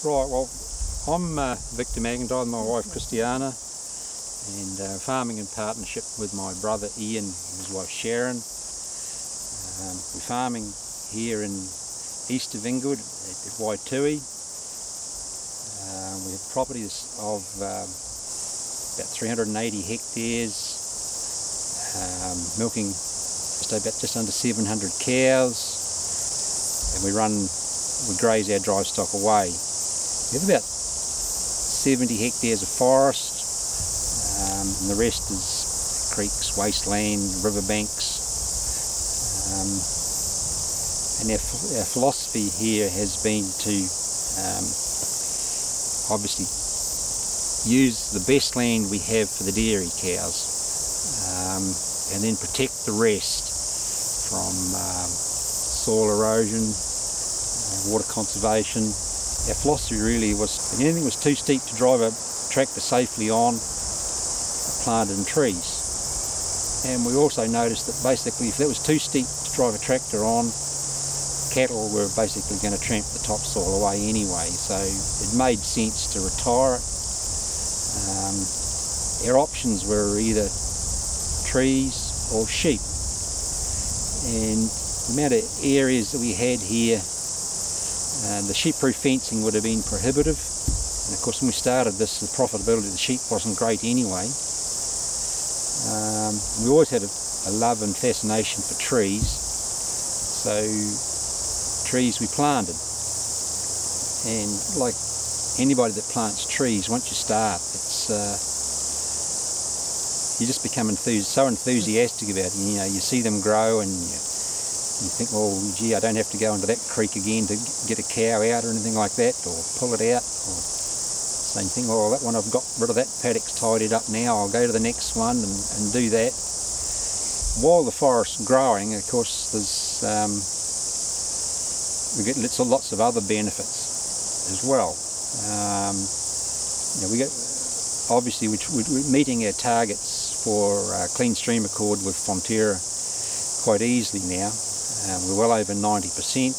Right, well, I'm Victor McIntyre, my wife Christiana, and farming in partnership with my brother Ian and his wife Sharon. We're farming here in east of Inglewood at Waitui. We have properties of about 380 hectares, milking just under 700 cows, and we graze our dry stock away. We have about 70 hectares of forest, and the rest is creeks, wasteland, riverbanks. And our philosophy here has been to obviously use the best land we have for the dairy cows, and then protect the rest from soil erosion, water conservation. Our philosophy really was, if anything was too steep to drive a tractor safely on, planted in trees. And we also noticed that basically if that was too steep to drive a tractor on, cattle were basically going to tramp the topsoil away anyway, so it made sense to retire it. Our options were either trees or sheep, and the amount of areas that we had here, the sheep-proof fencing would have been prohibitive, and of course when we started this, the profitability of the sheep wasn't great anyway. We always had a love and fascination for trees, so trees we planted, and like anybody that plants trees, once you start, it's you just become so enthusiastic about it. You know, you see them grow and you think, oh gee, I don't have to go into that creek again to get a cow out or anything like that, or pull it out, or same thing, oh that one I've got rid of that paddock's tidied up now, I'll go to the next one and do that. While the forest's growing, of course, there's we get lots of other benefits as well. You know, we get, obviously we're meeting our targets for clean stream accord with Fonterra quite easily now. We're well over 90%,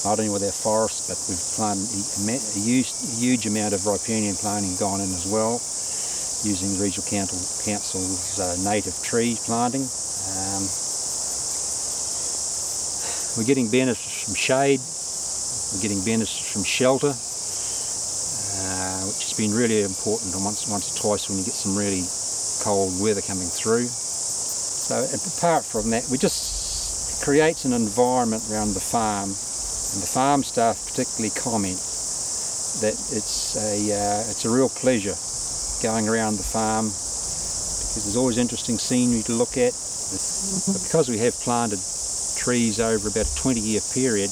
not only with our forests, but we've planted a huge amount of riparian planting gone in as well, using the Regional Council's native tree planting. We're getting benefits from shade, we're getting benefits from shelter, which has been really important once or twice when you get some really cold weather coming through. So apart from that, it creates an environment around the farm, and the farm staff particularly comment that it's a real pleasure going around the farm, because there's always interesting scenery to look at. But because we have planted trees over about a 20-year period,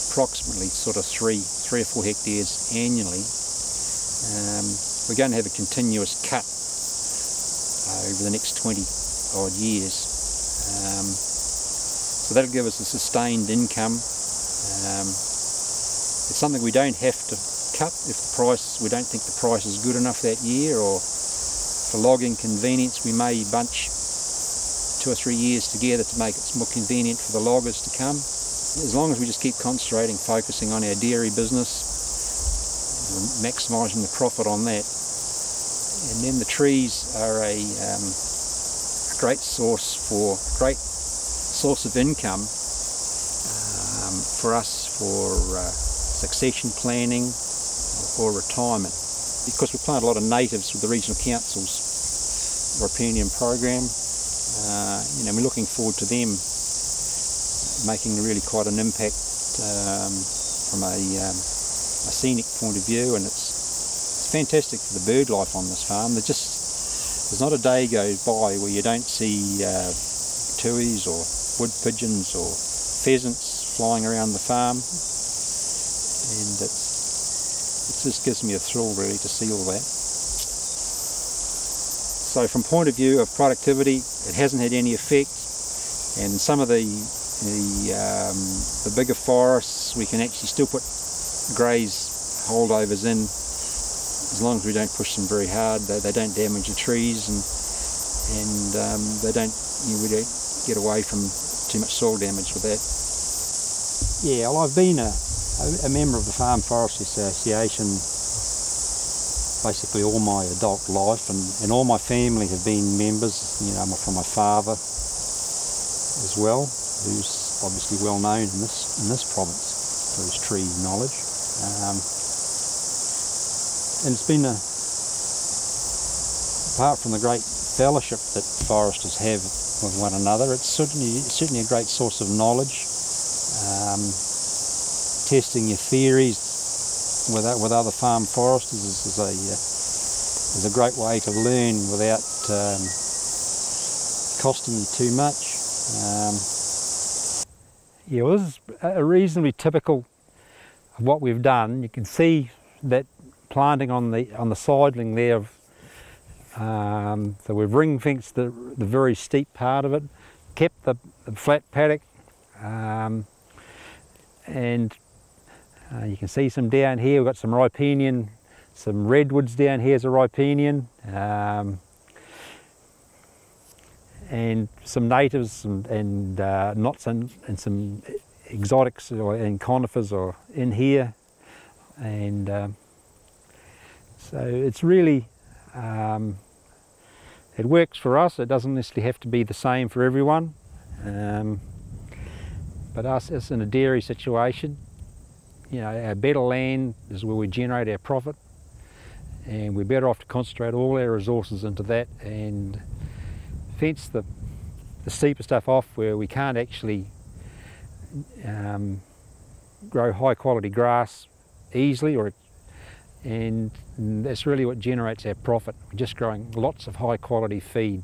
approximately sort of 3 or 4 hectares annually, we're going to have a continuous cut over the next 20 odd years. So that'll give us a sustained income. It's something we don't have to cut if we don't think the price is good enough that year, or for logging convenience we may bunch 2 or 3 years together to make it more convenient for the loggers to come. As long as we just keep concentrating, focusing on our dairy business, maximising the profit on that, and then the trees are a great source of income for us for succession planning or retirement. Because we plant a lot of natives with the Regional Council's riparian program, you know, we're looking forward to them making really quite an impact from a scenic point of view, and it's fantastic for the bird life on this farm. There's not a day goes by where you don't see tuis or wood pigeons or pheasants flying around the farm, and it just gives me a thrill really to see all that. So from point of view of productivity, it hasn't had any effect, and some of the bigger forests we can actually still put graze holdovers in, as long as we don't push them very hard. They don't damage the trees, and we don't get away from too much soil damage with that. Yeah, well, I've been a a member of the Farm Forestry Association basically all my adult life, and all my family have been members, you know, from my father as well, who's obviously well known in this province for his tree knowledge. And it's been apart from the great fellowship that foresters have with one another, it's certainly a great source of knowledge. Testing your theories with other farm foresters is a great way to learn without costing you too much. Yeah, well, this is a reasonably typical of what we've done. You can see that planting on the sideling there. So we've ring fenced the very steep part of it, kept the flat paddock, and you can see some down here. We've got some riparian, some redwoods down here as a riparian, and some natives and knots and some exotics and conifers are in here, and so it's really it works for us. It doesn't necessarily have to be the same for everyone, but us as in a dairy situation, you know, our better land is where we generate our profit, and we're better off to concentrate all our resources into that and fence the steeper stuff off where we can't actually grow high quality grass easily, and that's really what generates our profit. We're just growing lots of high quality feed.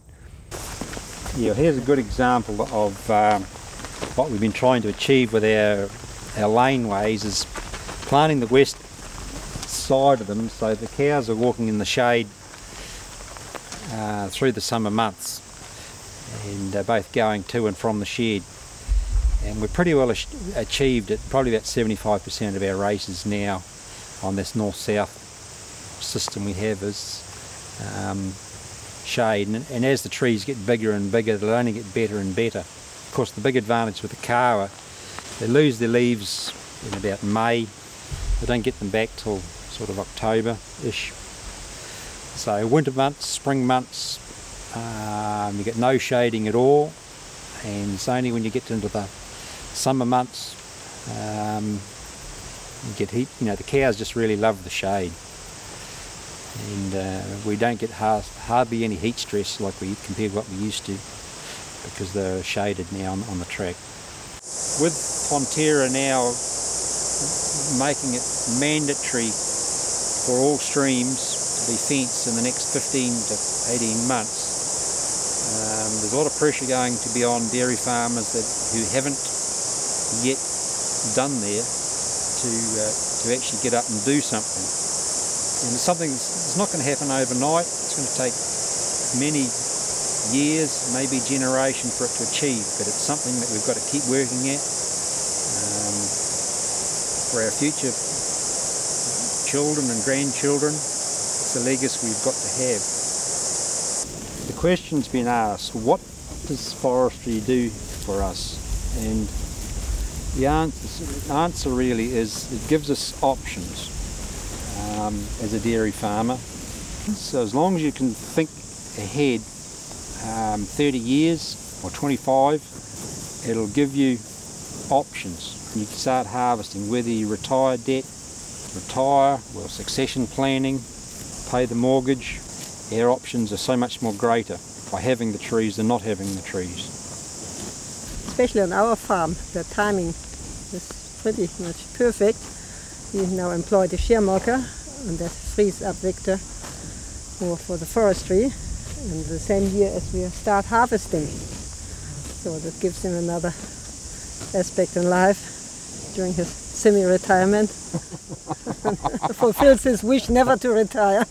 Yeah, here's a good example of what we've been trying to achieve with our laneways, is planting the west side of them so the cows are walking in the shade through the summer months, and both going to and from the shed. And we're pretty well achieved at probably about 75% of our races now on this north-south system we have is shade, and as the trees get bigger and bigger they'll only get better and better. Of course, the big advantage with the kawa, they lose their leaves in about May. They don't get them back till sort of October-ish. So winter months, spring months, you get no shading at all, and it's only when you get into the summer months you get heat. You know, the cows just really love the shade, and we don't get hardly any heat stress like we compared to what we used to, because they're shaded now on the track. With Fonterra now making it mandatory for all streams to be fenced in the next 15 to 18 months, there's a lot of pressure going to be on dairy farmers who haven't yet done there to actually get up and do something. And it's something that's not going to happen overnight. It's going to take many years, maybe generation for it to achieve, but it's something that we've got to keep working at for our future children and grandchildren. It's a legacy we've got to have. The question's been asked, what does forestry do for us? And the answer really is it gives us options as a dairy farmer. So as long as you can think ahead 30 years or 25, it'll give you options. You can start harvesting, whether you retire debt, retire, or succession planning, pay the mortgage. Our options are so much more greater by having the trees than not having the trees. Especially on our farm, the timing is pretty much perfect. We now employ the shearmocker, and that frees up Victor for the forestry, and the same year as we start harvesting. So that gives him another aspect in life during his semi-retirement. Fulfills his wish never to retire.